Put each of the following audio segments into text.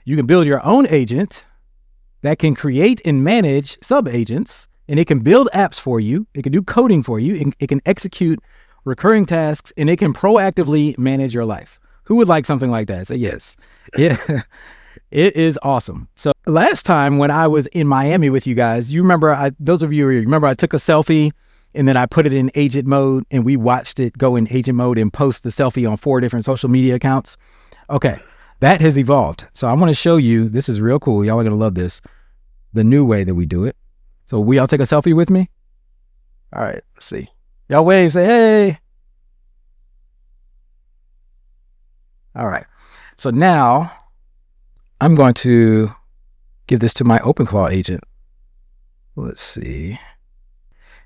You can build your own agent that can create and manage sub-agents, and it can build apps for you. It can do coding for you. It can execute recurring tasks, and it can proactively manage your life. Who would like something like that? Say yes. Yeah, it is awesome. So last time when I was in Miami with you guys, you remember, those of you who remember, I took a selfie and then I put it in agent mode and we watched it go in agent mode and post the selfie on 4 different social media accounts. Okay, that has evolved. So I want to show you, this is real cool. Y'all are going to love this, the new way that we do it. So will y'all take a selfie with me? All right, let's see. Y'all wave, say, hey. All right. So now I'm going to give this to my OpenClaw agent. Let's see.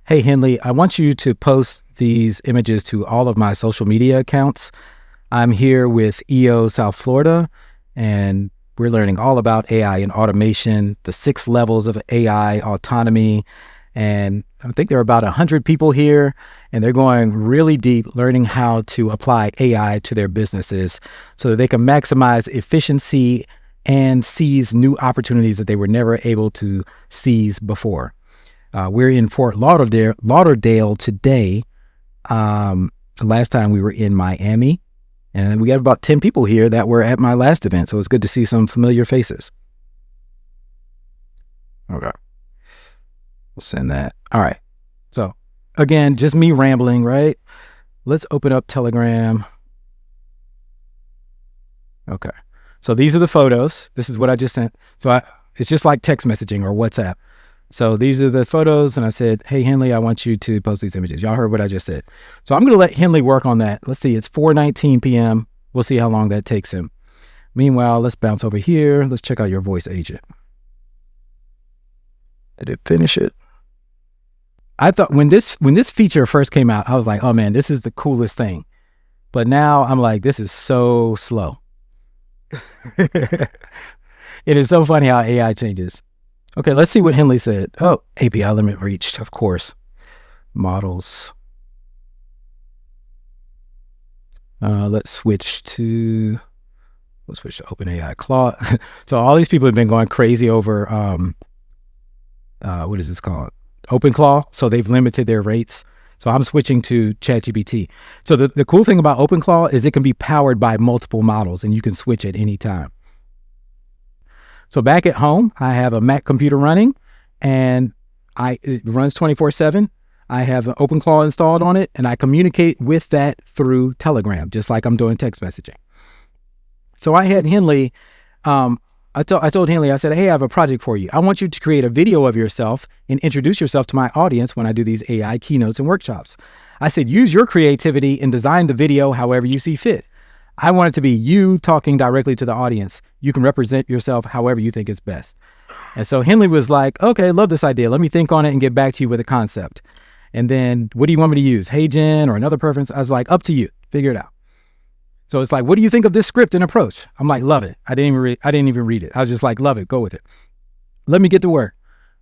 Hey, Henley, I want you to post these images to all of my social media accounts. I'm here with EO South Florida, and we're learning all about AI and automation, the 6 levels of AI autonomy. And I think there are about 100 people here, and they're going really deep, learning how to apply AI to their businesses so that they can maximize efficiency and seize new opportunities that they were never able to seize before. We're in Fort Lauderdale today. Last time we were in Miami, and we got about 10 people here that were at my last event. So it's good to see some familiar faces. Okay. We'll send that. All right. So again, just me rambling, right? Let's open up Telegram. Okay. So these are the photos. This is what I just sent. So it's just like text messaging or WhatsApp. So these are the photos, and I said, hey, Henley, I want you to post these images. Y'all heard what I just said. So I'm going to let Henley work on that. Let's see, it's 4:19 p.m. We'll see how long that takes him. Meanwhile, let's bounce over here. Let's check out your voice agent. Did it finish it? I thought when this feature first came out, I was like, oh man, this is the coolest thing. But now I'm like, this is so slow. It is so funny how AI changes. Okay, let's see what Henley said. Oh, API limit reached, of course. Models. Let's switch to OpenAI Claude. So all these people have been going crazy over, what is this called? OpenClaw. So they've limited their rates. So I'm switching to ChatGPT. So the cool thing about OpenClaw is it can be powered by multiple models and you can switch at any time. So back at home, I have a Mac computer running and it runs 24/7. I have an OpenClaw installed on it and I communicate with that through Telegram, just like I'm doing text messaging. So I had Henley, I told Henley, I said, hey, I have a project for you. I want you to create a video of yourself and introduce yourself to my audience when I do these AI keynotes and workshops. I said, use your creativity and design the video however you see fit. I want it to be you talking directly to the audience. You can represent yourself however you think is best. And so Henley was like, okay, love this idea. Let me think on it and get back to you with a concept. And then what do you want me to use? Hey, Jen, or another preference? I was like, up to you. Figure it out. So it's like, what do you think of this script and approach? I'm like, love it. I didn't even read it. I was just like, love it. Go with it. Let me get to work.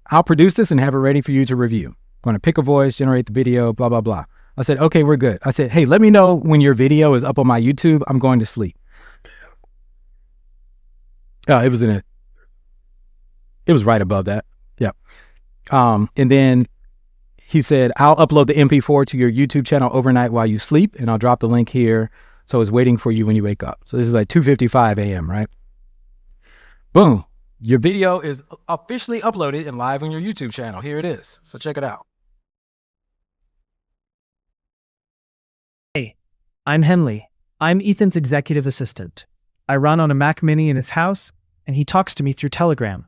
I'll produce this and have it ready for you to review. Going to pick a voice, generate the video, blah, blah, blah. I said, okay, we're good. I said, hey, let me know when your video is up on my YouTube. I'm going to sleep. It was right above that. Yeah. And then he said, I'll upload the MP4 to your YouTube channel overnight while you sleep, and I'll drop the link here. So it's waiting for you when you wake up. So this is like 2:55 a.m., right? Boom. Your video is officially uploaded and live on your YouTube channel. Here it is. So check it out. Hey, I'm Henley. I'm Ethan's executive assistant. I run on a Mac Mini in his house, and he talks to me through Telegram.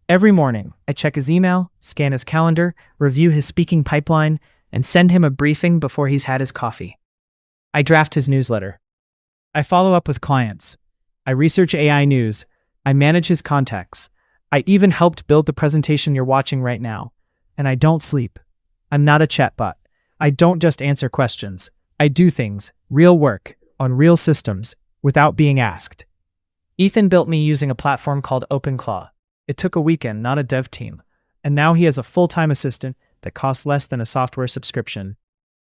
Every morning, I check his email, scan his calendar, review his speaking pipeline, and send him a briefing before he's had his coffee. I draft his newsletter. I follow up with clients. I research AI news. I manage his contacts. I even helped build the presentation you're watching right now. And I don't sleep. I'm not a chatbot. I don't just answer questions. I do things, real work, on real systems, without being asked. Ethan built me using a platform called OpenClaw. It took a weekend, not a dev team. And now he has a full-time assistant that costs less than a software subscription.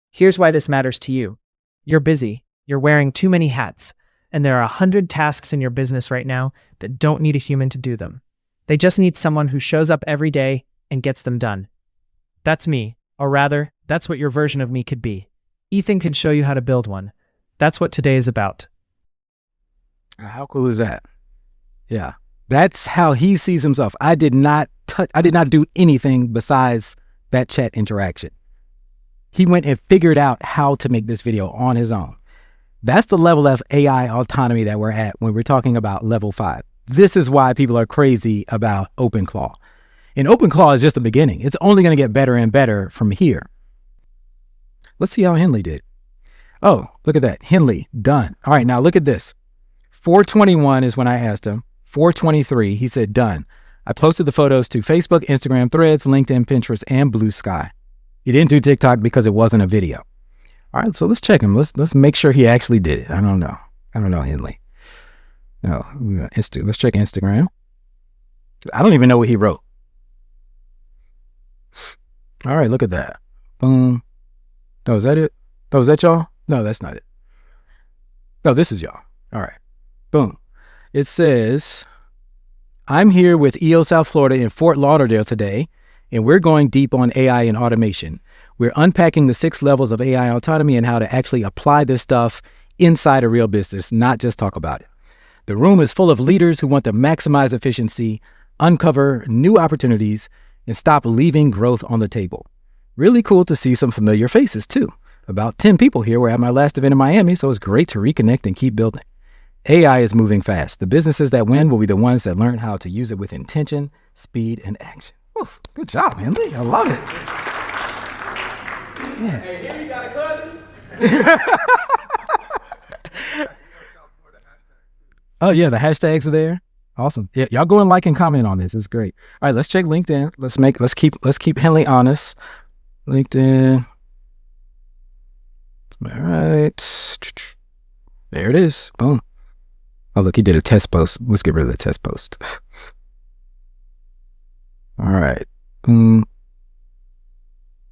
Here's why this matters to you. You're busy. You're wearing too many hats. And there are 100 tasks in your business right now that don't need a human to do them. They just need someone who shows up every day and gets them done. That's me, or rather, that's what your version of me could be. Ethan can show you how to build one. That's what today is about. How cool is that? Yeah. That's how he sees himself. I did not do anything besides that chat interaction. He went and figured out how to make this video on his own. That's the level of AI autonomy that we're at when we're talking about level 5. This is why people are crazy about OpenClaw. And OpenClaw is just the beginning. It's only going to get better and better from here. Let's see how Henley did. Oh, look at that. Henley, done. All right, now look at this. 421 is when I asked him. 423, he said, done. I posted the photos to Facebook, Instagram, Threads, LinkedIn, Pinterest, and Blue Sky. He didn't do TikTok because it wasn't a video. All right, so let's check him. Let's make sure he actually did it. I don't know, Henley. No, let's check Instagram. I don't even know what he wrote. All right, look at that. Boom. No, is that it? Oh, is that y'all? No, that's not it. No, this is y'all. All right. Boom. It says, I'm here with EO South Florida in Fort Lauderdale today, and we're going deep on AI and automation. We're unpacking the 6 levels of AI autonomy and how to actually apply this stuff inside a real business, not just talk about it. The room is full of leaders who want to maximize efficiency, uncover new opportunities, and stop leaving growth on the table. Really cool to see some familiar faces too. About 10 people here were at my last event in Miami, so it's great to reconnect and keep building. AI is moving fast. The businesses that win will be the ones that learn how to use it with intention, speed, and action. Oof, good job, Henley. I love it. Yeah. Hey, here you got a cousin. Oh yeah, the hashtags are there. Awesome. Yeah, y'all go and like and comment on this. It's great. All right, let's check LinkedIn. Let's keep Henley honest. LinkedIn. All right. There it is. Boom. Oh, look, he did a test post. Let's get rid of the test post. All right. Boom.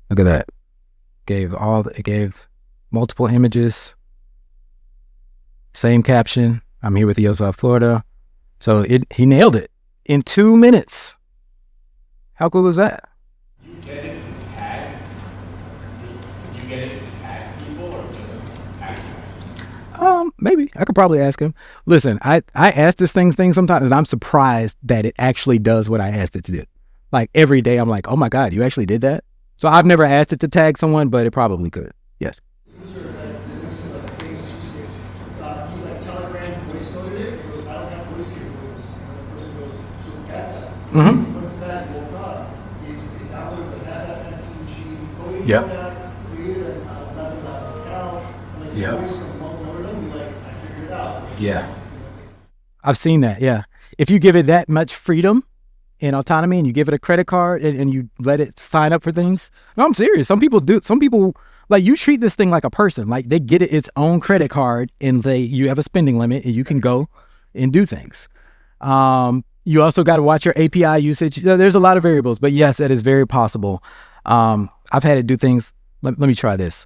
Look at that. It gave multiple images. Same caption. I'm here with EO South Florida. So he nailed it in 2 minutes. How cool is that? You get it to tag? You get it to tag people or just tag? Maybe. I could probably ask him. Listen, I ask this thing sometimes, and I'm surprised that it actually does what I asked it to do. Like every day, I'm like, oh my God, you actually did that? So I've never asked it to tag someone, but it probably could. Yes. Mm-hmm. Yep. Yep. Yeah. I've seen that. Yeah. If you give it that much freedom and autonomy and you give it a credit card and you let it sign up for things. No, I'm serious. Some people do. Some people, like, you treat this thing like a person. Like, they get it its own credit card and you have a spending limit and you can go and do things. You also got to watch your API usage. There's a lot of variables, but yes, that is very possible. I've had it do things. Let me try this.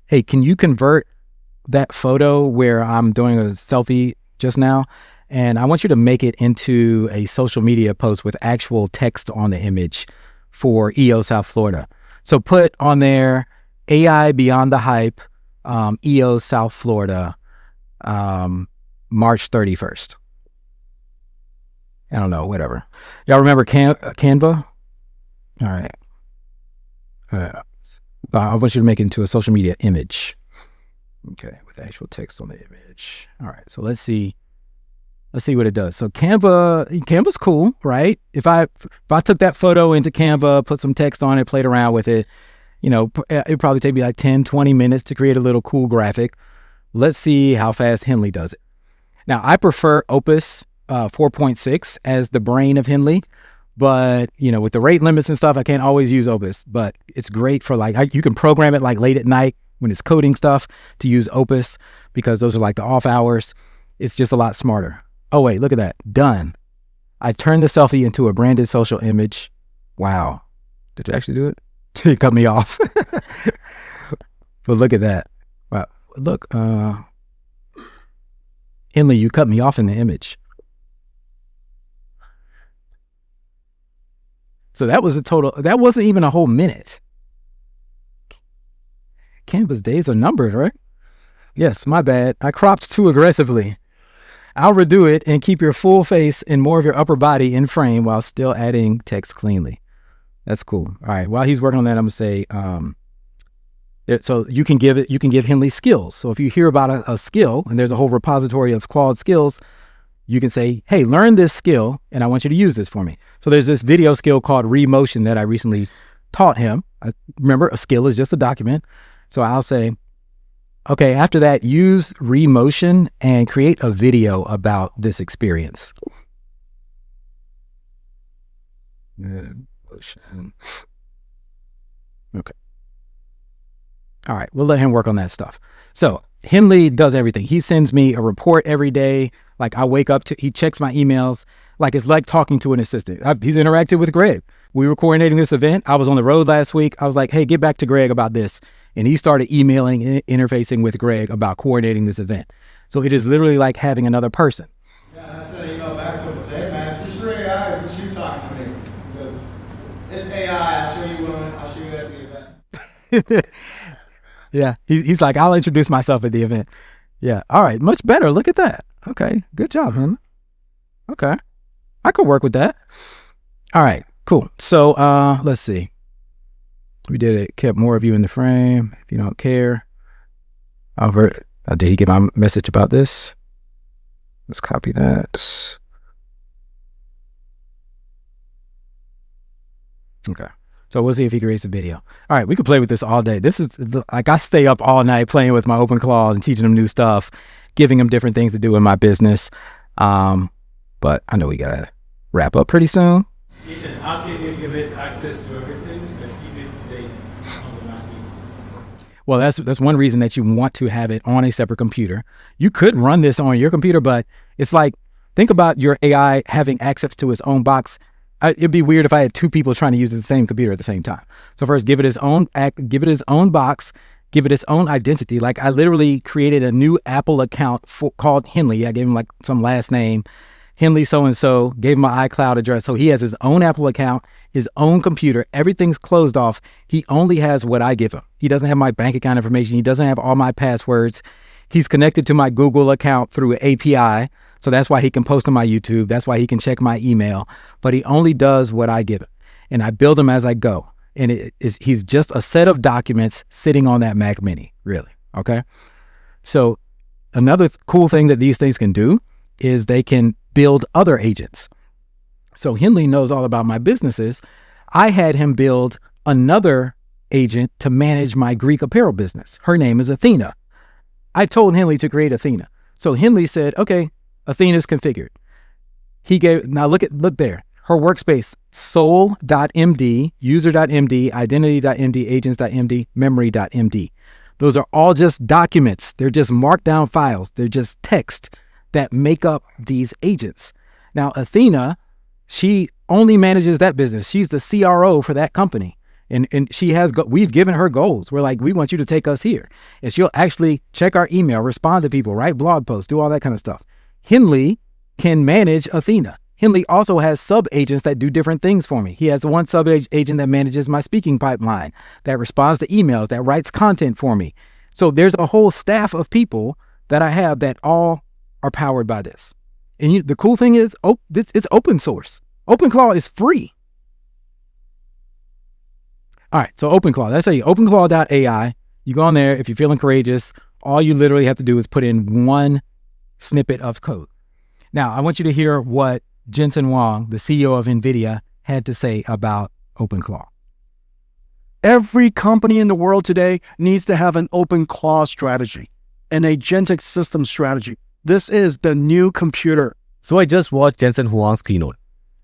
Hey, can you convert that photo where I'm doing a selfie just now? And I want you to make it into a social media post with actual text on the image for EO South Florida. So put on there, AI Beyond the Hype, EO South Florida, March 31st. I don't know, whatever. Y'all remember Canva? All right. I want you to make it into a social media image. Okay, with actual text on the image. All right, so let's see what it does. So Canva's cool, right? If I took that photo into Canva, put some text on it, played around with it, it'd probably take me like 10, 20 minutes to create a little cool graphic. Let's see how fast Henley does it. Now, I prefer Opus 4.6 as the brain of Henley, but with the rate limits and stuff, I can't always use Opus, but it's great for you can program it like late at night when it's coding stuff to use Opus because those are like the off hours. It's just a lot smarter. Oh wait, look at that. Done. I turned the selfie into a branded social image. Wow. Did you actually do it? It cut me off. But look at that. Wow. Look, Henley, you cut me off in the image. So that was a total, that wasn't even a whole minute. Canva's days are numbered, right? Yes, my bad. I cropped too aggressively. I'll redo it and keep your full face and more of your upper body in frame while still adding text cleanly. That's cool. All right. While he's working on that, I'm gonna say, so you can give Henley skills. So if you hear about a skill and there's a whole repository of Claude skills, you can say, hey, learn this skill and I want you to use this for me. So there's this video skill called Remotion that I recently taught him. Remember, a skill is just a document. So I'll say, okay, after that, use Remotion and create a video about this experience. Motion. Okay. All right, we'll let him work on that stuff. So Henley does everything. He sends me a report every day. Like I wake up he checks my emails. Like it's like talking to an assistant. He's interacted with Greg. We were coordinating this event. I was on the road last week. I was like, hey, get back to Greg about this. And he started emailing and interfacing with Greg about coordinating this event. So it is literally like having another person. Yeah, and I said, back to him and say, hey, man, is this your AI or is this you talking to me? Because it's AI. I'll show you one. I'll show you at the event. Yeah, he's like, I'll introduce myself at the event. Yeah, all right, much better. Look at that. Okay, good job, man. Okay, I could work with that. All right, cool. So let's see. We did it. Kept more of you in the frame. If you don't care. Did he get my message about this? Let's copy that. Okay. So we'll see if he creates a video. All right, we could play with this all day. This is like I stay up all night playing with my OpenClaw and teaching them new stuff, giving them different things to do in my business. But I know we gotta wrap up pretty soon. Ethan, how can you give it access to everything but keep it safe on the Mac? Well, that's one reason that you want to have it on a separate computer. You could run this on your computer, but it's like, think about your AI having access to its own box. It'd be weird if I had two people trying to use the same computer at the same time. So first, give it its own box, give it its own identity. Like I literally created a new Apple account called Henley. I gave him like some last name, Henley so-and-so, gave him my iCloud address. So he has his own Apple account, his own computer. Everything's closed off. He only has what I give him. He doesn't have my bank account information. He doesn't have all my passwords. He's connected to my Google account through an API. So that's why he can post on my YouTube. That's why he can check my email. But he only does what I give him. And I build him as I go. And he's just a set of documents sitting on that Mac Mini, really. Okay? So another cool thing that these things can do is they can build other agents. So Henley knows all about my businesses. I had him build another agent to manage my Greek apparel business. Her name is Athena. I told Henley to create Athena. So Henley said, okay, Athena's configured. Now look there. Her workspace, soul.md, user.md, identity.md, agents.md, memory.md. Those are all just documents. They're just markdown files. They're just text that make up these agents. Now, Athena, she only manages that business. She's the CRO for that company. And we've given her goals. We're like, we want you to take us here. And she'll actually check our email, respond to people, write blog posts, do all that kind of stuff. Henley can manage Athena. Henley also has sub-agents that do different things for me. He has one sub-agent that manages my speaking pipeline, that responds to emails, that writes content for me. So there's a whole staff of people that I have that all are powered by this. And the cool thing is, it's open source. OpenClaw is free. All right, so OpenClaw, that's openclaw.ai. You go on there, if you're feeling courageous, all you literally have to do is put in one snippet of code. Now, I want you to hear what Jensen Huang, the CEO of NVIDIA, had to say about OpenClaw. Every company in the world today needs to have an OpenClaw strategy, an agentic system strategy. This is the new computer. So I just watched Jensen Huang's keynote,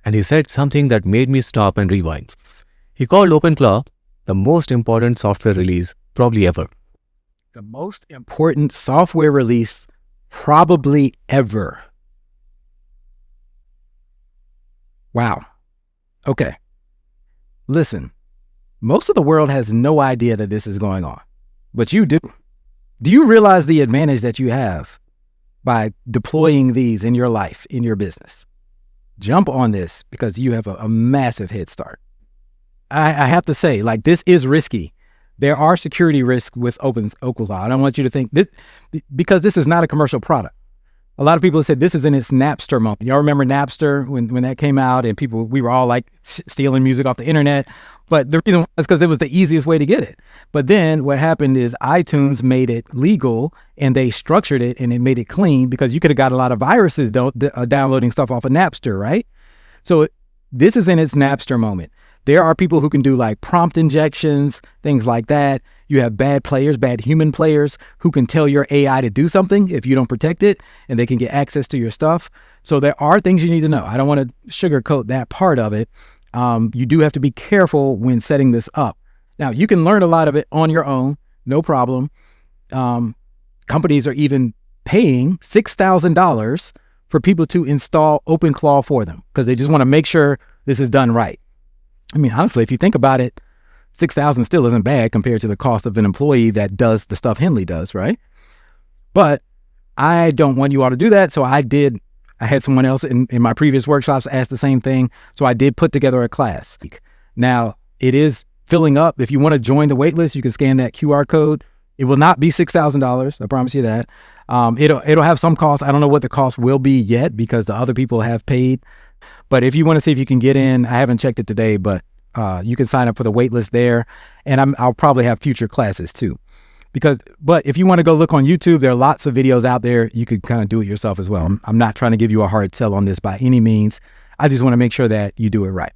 and he said something that made me stop and rewind. He called OpenClaw the most important software release probably ever. The most important software release probably ever. Wow. Okay. Listen, most of the world has no idea that this is going on, but you do. Do you realize the advantage that you have by deploying these in your life, in your business. Jump on this because you have a massive head start. I have to say, like, this is risky. There are security risks with OpenClaw. I don't want you to think this, because this is not a commercial product. A lot of people have said this is in its Napster moment. Y'all remember Napster when that came out and we were all like stealing music off the internet. But the reason was because it was the easiest way to get it. But then what happened is iTunes made it legal and they structured it and it made it clean because you could have got a lot of viruses downloading stuff off of Napster, right? So this is in its Napster moment. There are people who can do like prompt injections, things like that. You have bad players, bad human players who can tell your AI to do something if you don't protect it, and they can get access to your stuff. So there are things you need to know. I don't want to sugarcoat that part of it. You do have to be careful when setting this up. Now, you can learn a lot of it on your own, no problem. Companies are even paying $6,000 for people to install OpenClaw for them because they just want to make sure this is done right. I mean, honestly, if you think about it, $6,000 still isn't bad compared to the cost of an employee that does the stuff Henley does, right? But I don't want you all to do that. So I had someone else in my previous workshops ask the same thing. So I did put together a class. Now, it is filling up. If you want to join the waitlist, you can scan that QR code. It will not be $6,000. I promise you that. It'll have some cost. I don't know what the cost will be yet because the other people have paid. But if you want to see if you can get in, I haven't checked it today, but you can sign up for the wait list there. And I'll probably have future classes too. But if you want to go look on YouTube, there are lots of videos out there. You could kind of do it yourself as well. I'm not trying to give you a hard sell on this by any means. I just want to make sure that you do it right.